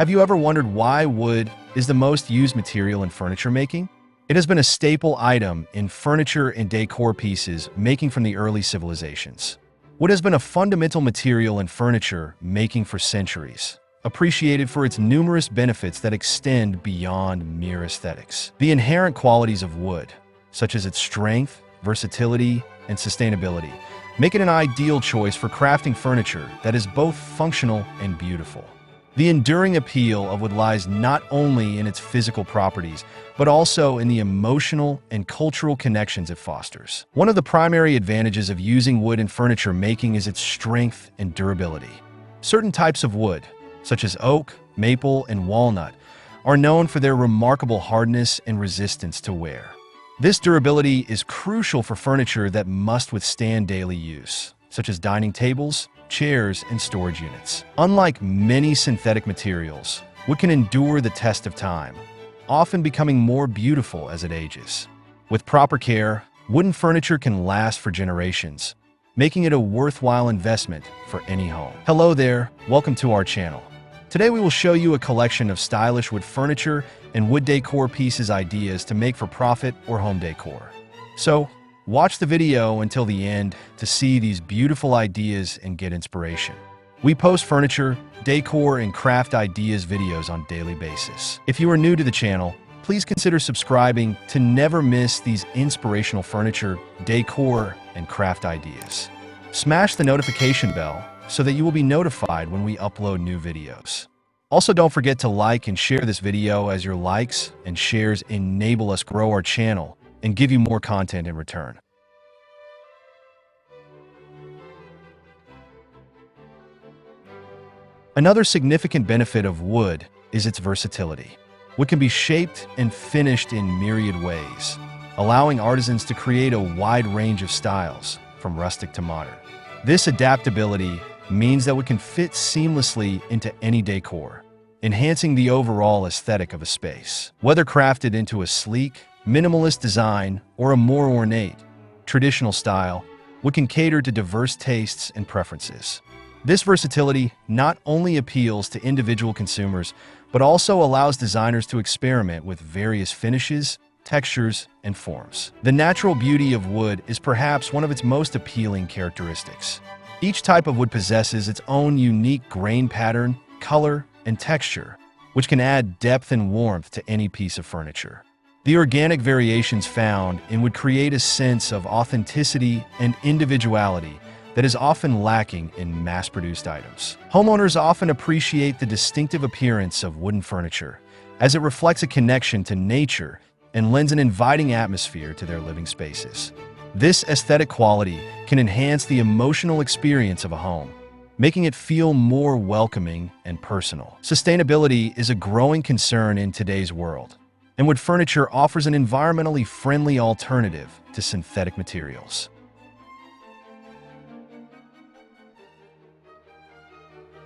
Have you ever wondered why wood is the most used material in furniture making? It has been a staple item in furniture and decor pieces making from the early civilizations. Wood has been a fundamental material in furniture making for centuries, appreciated for its numerous benefits that extend beyond mere aesthetics. The inherent qualities of wood, such as its strength, versatility, and sustainability, make it an ideal choice for crafting furniture that is both functional and beautiful. The enduring appeal of wood lies not only in its physical properties, but also in the emotional and cultural connections it fosters. One of the primary advantages of using wood in furniture making is its strength and durability. Certain types of wood, such as oak, maple, and walnut, are known for their remarkable hardness and resistance to wear. This durability is crucial for furniture that must withstand daily use, such as dining tables, chairs, and storage units. Unlike many synthetic materials, wood can endure the test of time, often becoming more beautiful as it ages. With proper care, wooden furniture can last for generations, making it a worthwhile investment for any home. Hello there, welcome to our channel. Today we will show you a collection of stylish wood furniture and wood decor pieces ideas to make for profit or home decor. So, watch the video until the end to see these beautiful ideas and get inspiration. We post furniture, decor, and craft ideas videos on a daily basis. If you are new to the channel, please consider subscribing to never miss these inspirational furniture, decor, and craft ideas. Smash the notification bell so that you will be notified when we upload new videos. Also, don't forget to like and share this video, as your likes and shares enable us grow our channel and give you more content in return. Another significant benefit of wood is its versatility. Wood can be shaped and finished in myriad ways, allowing artisans to create a wide range of styles, from rustic to modern. This adaptability means that wood can fit seamlessly into any decor, enhancing the overall aesthetic of a space. Whether crafted into a sleek, minimalist design or a more ornate, traditional style, wood can cater to diverse tastes and preferences. This versatility not only appeals to individual consumers, but also allows designers to experiment with various finishes, textures, and forms. The natural beauty of wood is perhaps one of its most appealing characteristics. Each type of wood possesses its own unique grain pattern, color, and texture, which can add depth and warmth to any piece of furniture. The organic variations found in wood create a sense of authenticity and individuality that is often lacking in mass-produced items. Homeowners often appreciate the distinctive appearance of wooden furniture, as it reflects a connection to nature and lends an inviting atmosphere to their living spaces. This aesthetic quality can enhance the emotional experience of a home, making it feel more welcoming and personal. Sustainability is a growing concern in today's world, and wood furniture offers an environmentally friendly alternative to synthetic materials.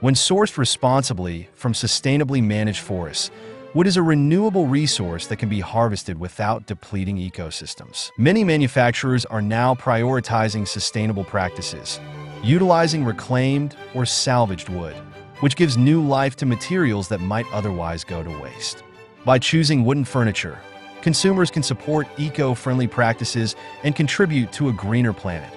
When sourced responsibly from sustainably managed forests, wood is a renewable resource that can be harvested without depleting ecosystems. Many manufacturers are now prioritizing sustainable practices, utilizing reclaimed or salvaged wood, which gives new life to materials that might otherwise go to waste. By choosing wooden furniture, consumers can support eco-friendly practices and contribute to a greener planet,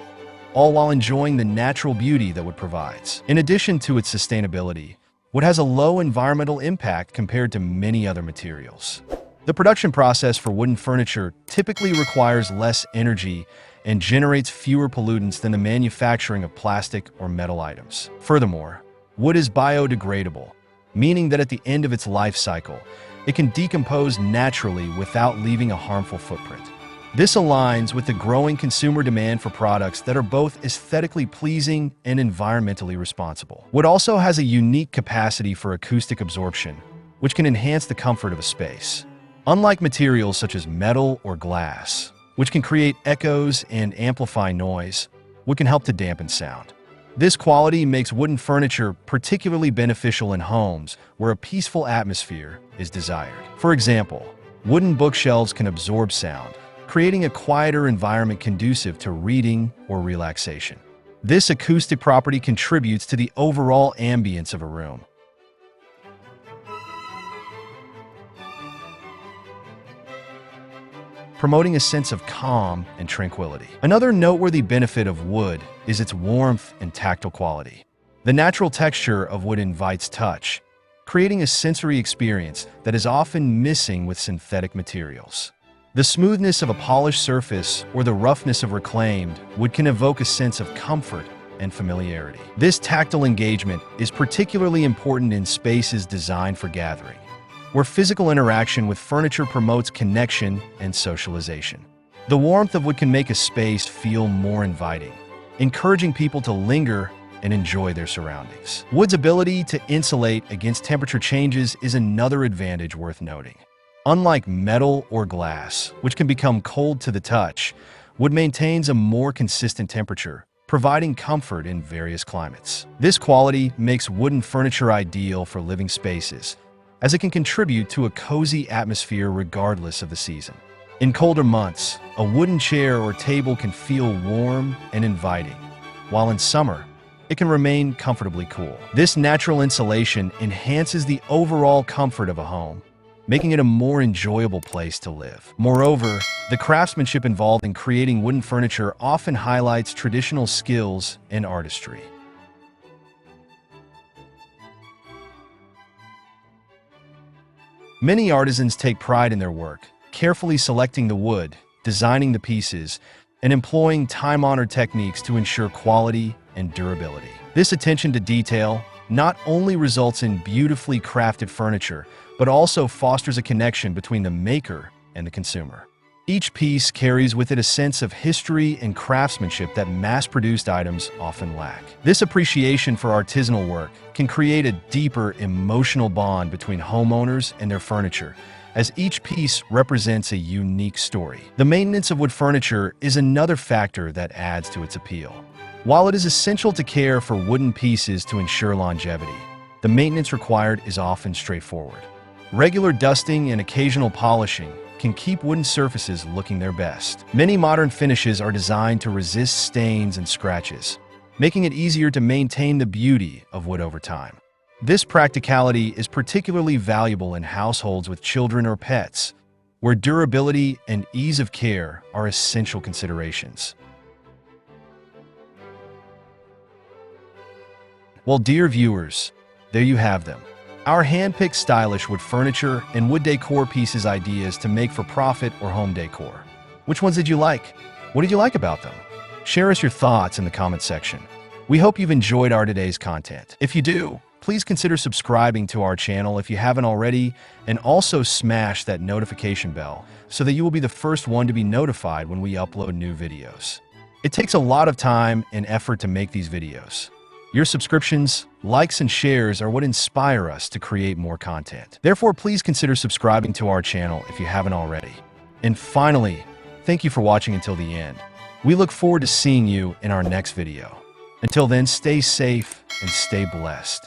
all while enjoying the natural beauty that wood provides. In addition to its sustainability, wood has a low environmental impact compared to many other materials. The production process for wooden furniture typically requires less energy and generates fewer pollutants than the manufacturing of plastic or metal items. Furthermore, wood is biodegradable, meaning that at the end of its life cycle, it can decompose naturally without leaving a harmful footprint. This aligns with the growing consumer demand for products that are both aesthetically pleasing and environmentally responsible. Wood also has a unique capacity for acoustic absorption, which can enhance the comfort of a space. Unlike materials such as metal or glass, which can create echoes and amplify noise, wood can help to dampen sound. This quality makes wooden furniture particularly beneficial in homes where a peaceful atmosphere is desired. For example, wooden bookshelves can absorb sound, creating a quieter environment conducive to reading or relaxation. This acoustic property contributes to the overall ambience of a room. promoting a sense of calm and tranquility. Another noteworthy benefit of wood is its warmth and tactile quality. The natural texture of wood invites touch, creating a sensory experience that is often missing with synthetic materials. The smoothness of a polished surface or the roughness of reclaimed wood can evoke a sense of comfort and familiarity. This tactile engagement is particularly important in spaces designed for gathering, where physical interaction with furniture promotes connection and socialization. The warmth of wood can make a space feel more inviting, encouraging people to linger and enjoy their surroundings. Wood's ability to insulate against temperature changes is another advantage worth noting. Unlike metal or glass, which can become cold to the touch, wood maintains a more consistent temperature, providing comfort in various climates. This quality makes wooden furniture ideal for living spaces, as it can contribute to a cozy atmosphere regardless of the season. In colder months, a wooden chair or table can feel warm and inviting, while in summer, it can remain comfortably cool. This natural insulation enhances the overall comfort of a home, making it a more enjoyable place to live. Moreover, the craftsmanship involved in creating wooden furniture often highlights traditional skills and artistry. Many artisans take pride in their work, carefully selecting the wood, designing the pieces, and employing time-honored techniques to ensure quality and durability. This attention to detail not only results in beautifully crafted furniture, but also fosters a connection between the maker and the consumer. Each piece carries with it a sense of history and craftsmanship that mass-produced items often lack. This appreciation for artisanal work can create a deeper emotional bond between homeowners and their furniture, as each piece represents a unique story. The maintenance of wood furniture is another factor that adds to its appeal. While it is essential to care for wooden pieces to ensure longevity, the maintenance required is often straightforward. Regular dusting and occasional polishing can keep wooden surfaces looking their best. Many modern finishes are designed to resist stains and scratches, making it easier to maintain the beauty of wood over time. This practicality is particularly valuable in households with children or pets, where durability and ease of care are essential considerations. Well, dear viewers, there you have them. Our hand-picked stylish wood furniture and wood decor pieces ideas to make for profit or home decor. Which ones did you like? What did you like about them? Share us your thoughts in the comment section. We hope you've enjoyed our today's content. If you do, please consider subscribing to our channel if you haven't already, and also smash that notification bell so that you will be the first one to be notified when we upload new videos. It takes a lot of time and effort to make these videos. Your subscriptions, likes, and shares are what inspire us to create more content. Therefore, please consider subscribing to our channel if you haven't already. And finally, thank you for watching until the end. We look forward to seeing you in our next video. Until then, stay safe and stay blessed.